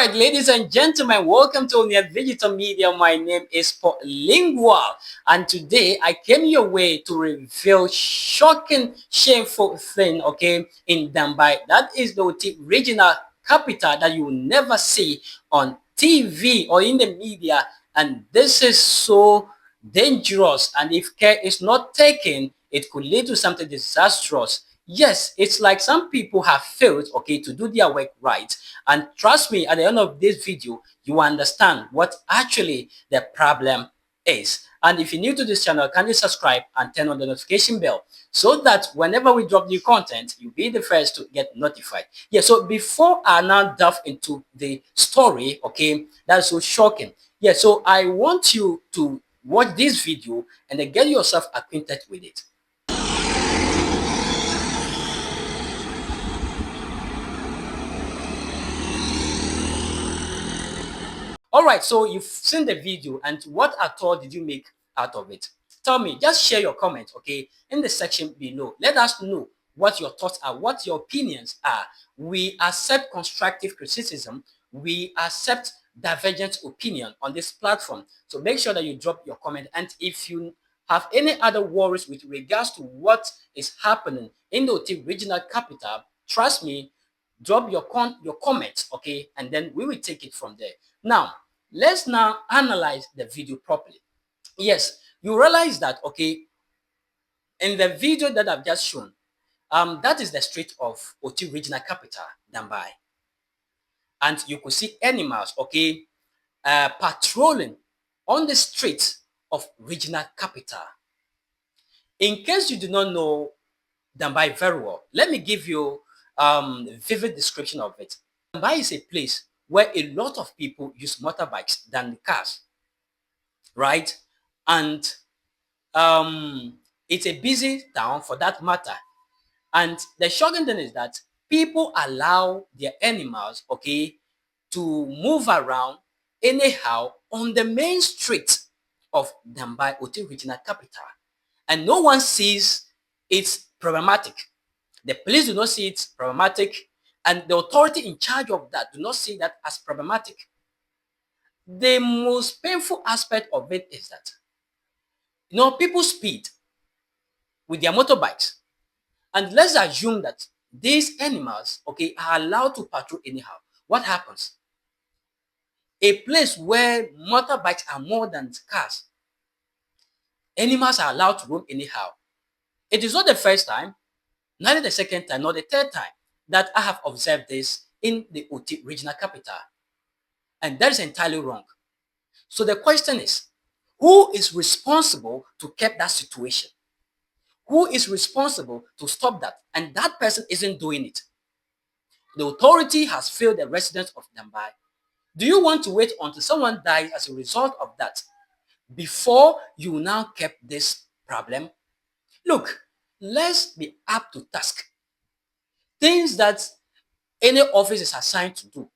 right, ladies and gentlemen, welcome to Onion Digital Media. My name is Lingual, and today I came your way to reveal shocking, shameful thing, okay, in Dambai. That is the Oti regional capital that you will never see on TV or in the media, and this is so dangerous, and if care is not taken, it could lead to something disastrous. Yes, it's like some people have failed, okay, to do their work right. And trust me, at the end of this video, you understand what actually the problem is. And if you're new to this channel, kindly subscribe and turn on the notification bell so that whenever we drop new content, you'll be the first to get notified. Yeah, so before I now delve into the story, okay, that's so shocking. Yeah, so I want you to watch this video and then get yourself acquainted with it. All right, so you've seen the video, and what at all did you make out of it? Tell me, just share your comments, okay, in the section below. Let us know what your thoughts are, what your opinions are. We accept constructive criticism. We accept divergent opinion on this platform. So make sure that you drop your comment. And if you have any other worries with regards to what is happening in the Oti regional capital, trust me, drop your comments, okay, and then we will take it from there. Now, let's now analyze the video properly. Yes, you realize that, okay, in the video that I've just shown, that is the street of Oti regional capital, Dambai. And you could see animals, okay, patrolling on the street of regional capital. In case you do not know Dambai very well, let me give you a vivid description of it. Dambai is a place where a lot of people use motorbikes than cars, right? And it's a busy town for that matter. And the shocking thing is that people allow their animals, okay, to move around anyhow on the main street of Dambai, Oti regional capital. And no one sees it's problematic. The police do not see it problematic, and the authority in charge of that do not see that as problematic. The most painful aspect of it is that, people speed with their motorbikes. And let's assume that these animals, okay, are allowed to patrol anyhow. What happens? A place where motorbikes are more than cars, animals are allowed to roam anyhow. It is not the first time, neither the second time, nor the third time that I have observed this in the Oti regional capital. And that is entirely wrong. So the question is, who is responsible to keep that situation? Who is responsible to stop that? And that person isn't doing it. The authority has failed the residents of Dambai. Do you want to wait until someone dies as a result of that before you now keep this problem? Look, let's be up to task. Things that any office is assigned to do,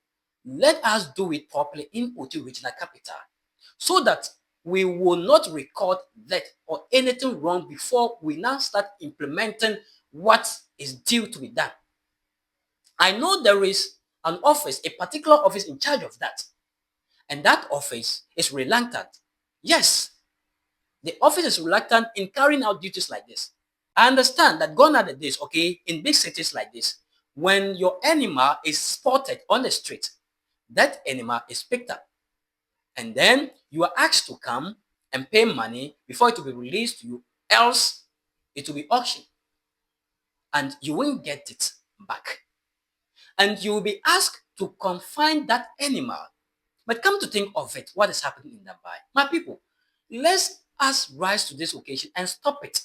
let us do it properly in Oti regional capital so that we will not record that or anything wrong before we now start implementing what is due to be done. I know there is an office, a particular office in charge of that, and that office is reluctant. Yes, the office is reluctant in carrying out duties like this. I understand that gone are the days, okay, in big cities like this, when your animal is spotted on the street, that animal is picked up. And then you are asked to come and pay money before it will be released to you, else it will be auctioned. And you won't get it back. And you will be asked to confine that animal. But come to think of it, what is happening in Dambai? My people, let's us rise to this occasion and stop it.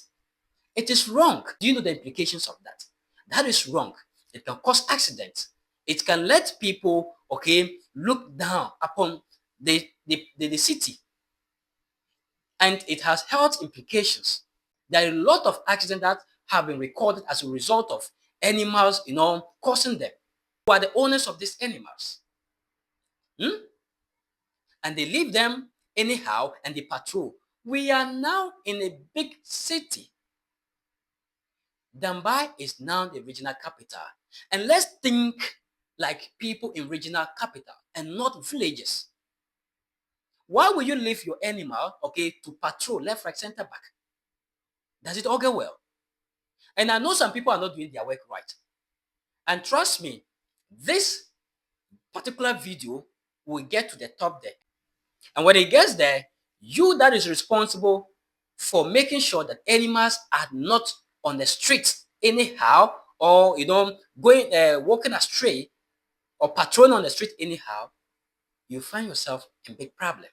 It is wrong. Do you know the implications of that? That is wrong. It can cause accidents. It can let people, okay, look down upon the city. And it has health implications. There are a lot of accidents that have been recorded as a result of animals, causing them. Who are the owners of these animals? And they leave them anyhow and they patrol. We are now in a big city. Dambai is now the regional capital. And let's think like people in regional capital and not villages. Why will you leave your animal, okay, to patrol left, right, center, back? Does it all go well? And I know some people are not doing their work right. And trust me, this particular video will get to the top there. And when it gets there, you that is responsible for making sure that animals are not on the streets anyhow, or going walking astray or patrolling on the street anyhow, you find yourself in big problem.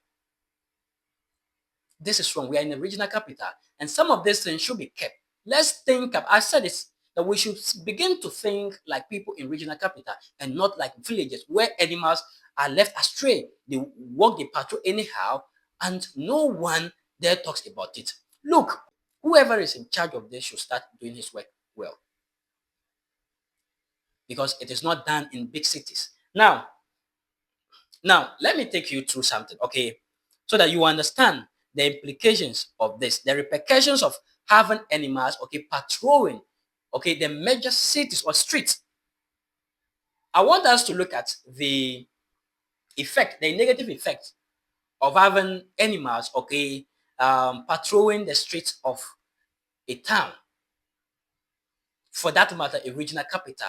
This is wrong. We are in a regional capital, and some of these things should be kept. Let's think of, I said this, that we should begin to think like people in regional capital and not like villages where animals are left astray. They walk the patrol anyhow, and no one there talks about it. Look, whoever is in charge of this should start doing his work well, because it is not done in big cities. Now, let me take you through something, okay, so that you understand the implications of this, the repercussions of having animals, okay, patrolling, okay, the major cities or streets. I want us to look at the effect, the negative effect of having animals, okay, patrolling the streets of a town, for that matter, a regional capital.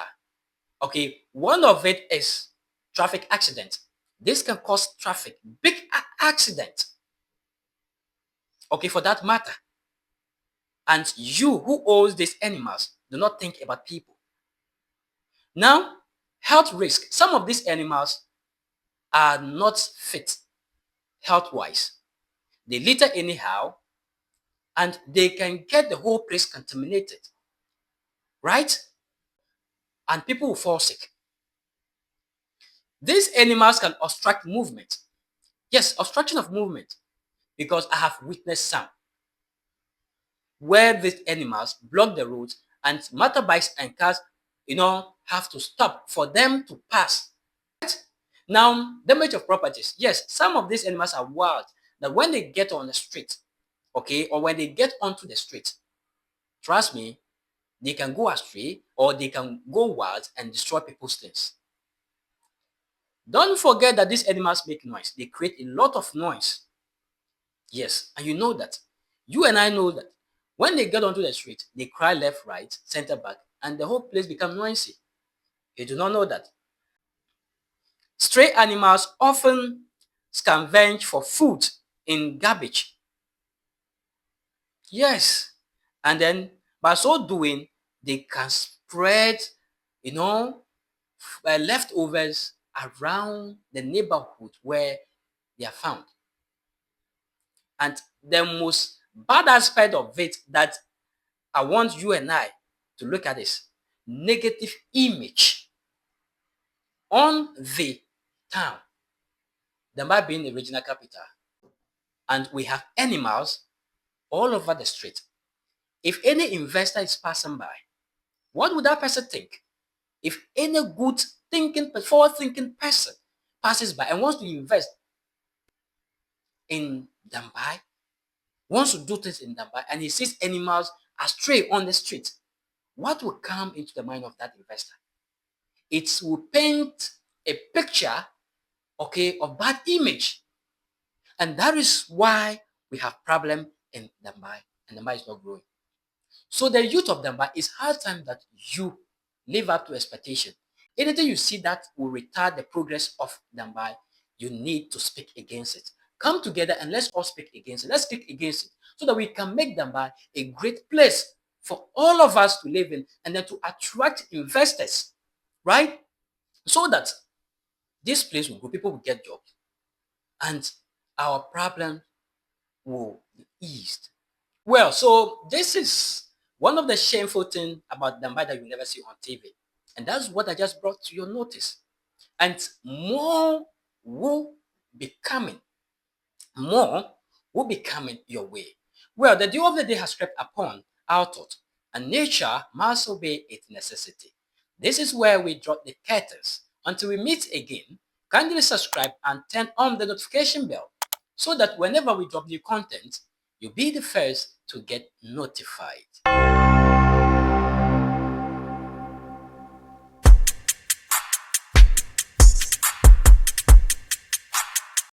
Okay, one of it is traffic accident. This can cause traffic, big accident. Okay, for that matter. And you who owns these animals do not think about people. Now, health risk. Some of these animals are not fit health-wise. They litter anyhow, and they can get the whole place contaminated, right? And people will fall sick. These animals can obstruct movement. Yes, obstruction of movement, because I have witnessed some where these animals block the roads and motorbikes and cars, have to stop for them to pass. Now, damage of properties. Yes, some of these animals are wild, that when they get on the street, okay, or when they get onto the street, trust me, they can go astray or they can go wild and destroy people's things. Don't forget that these animals make noise. They create a lot of noise. Yes, and you know that. You and I know that. When they get onto the street, they cry left, right, center, back, and the whole place becomes noisy. You do not know that. Stray animals often scavenge for food in garbage. Yes. And then by so doing, they can spread, leftovers around the neighborhood where they are found. And the most bad aspect of it that I want you and I to look at is negative image on the town. Dambai being the regional capital, and we have animals all over the street. If any investor is passing by, what would that person think? If any good thinking, forward-thinking person passes by and wants to invest in Dambai, wants to do things in Dambai, and he sees animals astray on the street, what will come into the mind of that investor? It will paint a picture, okay, of bad image. And that is why we have problem in Dambai, and Dambai is not growing. So the youth of Dambai, it's hard time that you live up to expectation. Anything you see that will retard the progress of Dambai, you need to speak against it. Come together and let's all speak against it. Let's speak against it so that we can make Dambai a great place for all of us to live in, and then to attract investors, right? So that this place will grow, people will get jobs, and our problem will be eased. Well, so this is one of the shameful things about Dambai that you never see on TV. And that's what I just brought to your notice. And more will be coming. More will be coming your way. Well, the dew of the day has crept upon our thought, and nature must obey its necessity. This is where we drop the curtains. Until we meet again, kindly subscribe and turn on the notification bell so that whenever we drop new content, you'll be the first to get notified.